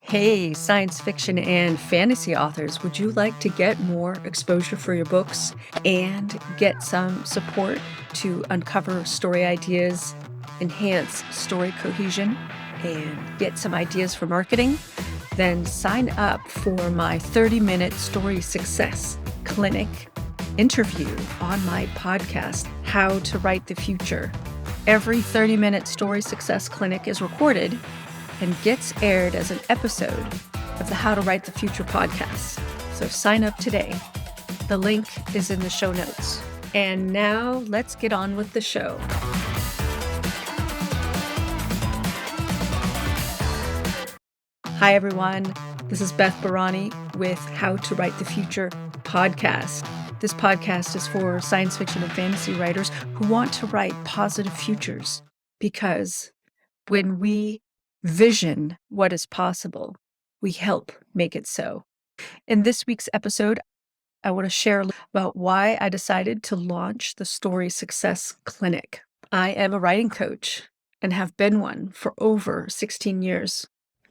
Hey, science fiction and fantasy authors, would you like to get more exposure for your books and get some support to uncover story ideas, enhance story cohesion, and get some ideas for marketing? Then sign up for my 30-minute story success clinic interview on my podcast, How to Write the Future. Every 30-minute story success clinic is recorded and gets aired as an episode of the How to Write the Future podcast. So sign up today. The link is in the show notes. And now let's get on with the show. Hi, everyone. This is Beth Barany with How to Write the Future podcast. This podcast is for science fiction and fantasy writers who want to write positive futures, because when we vision what is possible, we help make it so. In this week's episode, I want to share about why I decided to launch the Story Success Clinic. I am a writing coach and have been one for over 16 years,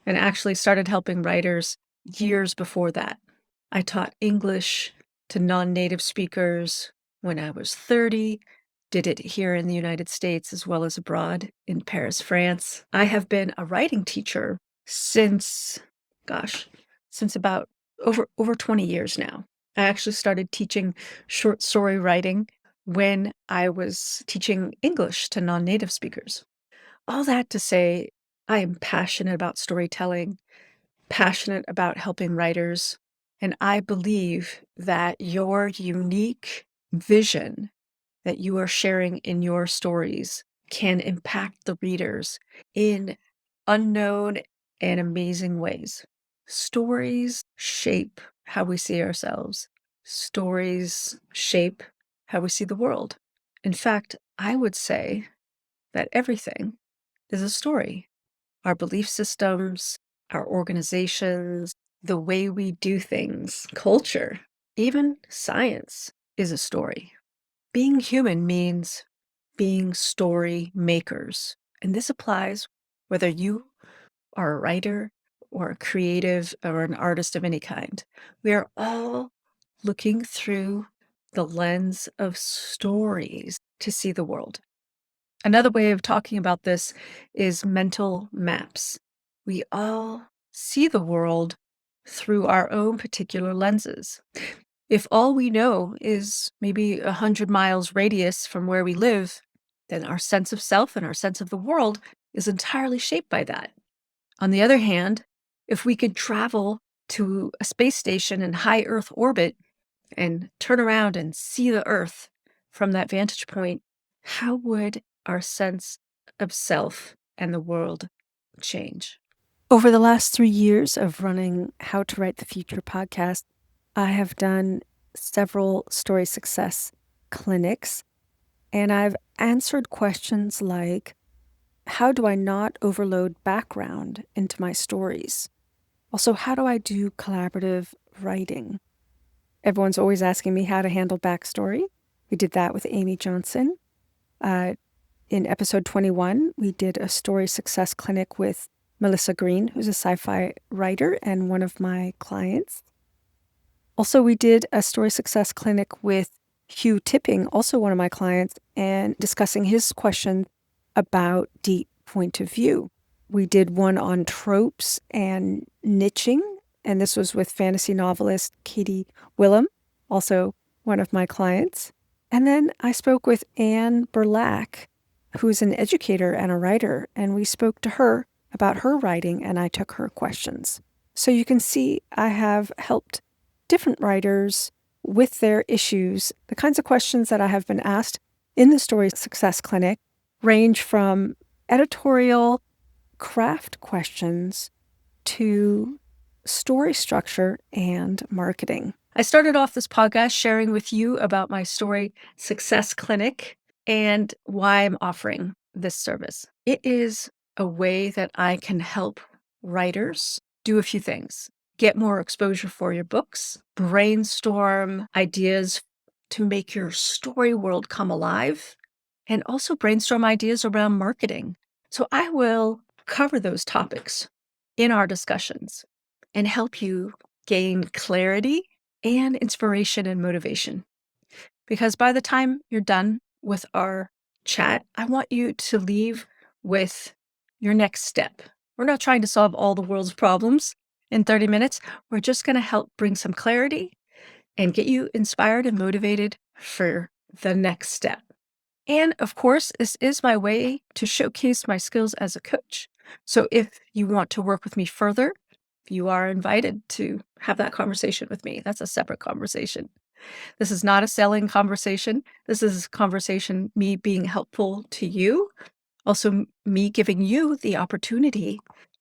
and actually started helping writers years before that. I taught English to non-native speakers when I was 30, did it here in the United States as well as abroad in Paris, France. I have been a writing teacher since about over 20 years now. I actually started teaching short story writing when I was teaching English to non-native speakers. All that to say, I am passionate about storytelling, passionate about helping writers, and I believe that your unique vision that you are sharing in your stories can impact the readers in unknown and amazing ways. Stories shape how we see ourselves. Stories shape how we see the world. In fact, I would say that everything is a story. Our belief systems, our organizations, the way we do things, culture, even science is a story. Being human means being story makers. And this applies whether you are a writer or a creative or an artist of any kind. We are all looking through the lens of stories to see the world. Another way of talking about this is mental maps. We all see the world through our own particular lenses. If all we know is maybe 100 miles radius from where we live, then our sense of self and our sense of the world is entirely shaped by that. On the other hand, if we could travel to a space station in high Earth orbit and turn around and see the Earth from that vantage point, how would our sense of self and the world change? Over the last 3 years of running How to Write the Future podcast, I have done several story success clinics, and I've answered questions like, how do I not overload background into my stories? Also, how do I do collaborative writing? Everyone's always asking me how to handle backstory. We did that with Amy Johnson. In episode 21, we did a story success clinic with Melissa Green, who's a sci-fi writer and one of my clients. Also, we did a story success clinic with Hugh Tipping, also one of my clients, and discussing his question about deep point of view. We did one on tropes and niching, and this was with fantasy novelist Katie Willem, also one of my clients. And then I spoke with Anne Burlack, who's an educator and a writer, and we spoke to her about her writing, and I took her questions. So you can see I have helped different writers with their issues. The kinds of questions that I have been asked in the Story Success Clinic range from editorial craft questions to story structure and marketing. I started off this podcast sharing with you about my Story Success Clinic and why I'm offering this service. It is a way that I can help writers do a few things. Get more exposure for your books, brainstorm ideas to make your story world come alive, and also brainstorm ideas around marketing. So I will cover those topics in our discussions and help you gain clarity and inspiration and motivation. Because by the time you're done with our chat, I want you to leave with your next step. We're not trying to solve all the world's problems in 30 minutes. We're just going to help bring some clarity and get you inspired and motivated for the next step. And of course, this is my way to showcase my skills as a coach. So if you want to work with me further, you are invited to have that conversation with me. That's a separate conversation. This is not a selling conversation. This is a conversation, me being helpful to you, also me giving you the opportunity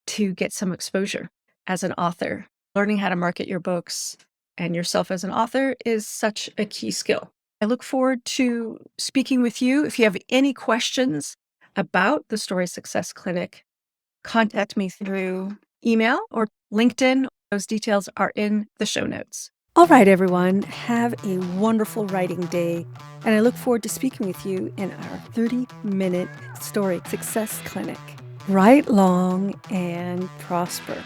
to get some exposure as an author. Learning how to market your books and yourself as an author is such a key skill. I look forward to speaking with you. If you have any questions about the Story Success Clinic, contact me through email or LinkedIn. Those details are in the show notes. All right, everyone, have a wonderful writing day, and I look forward to speaking with you in our 30-minute Story Success Clinic. Write long and prosper.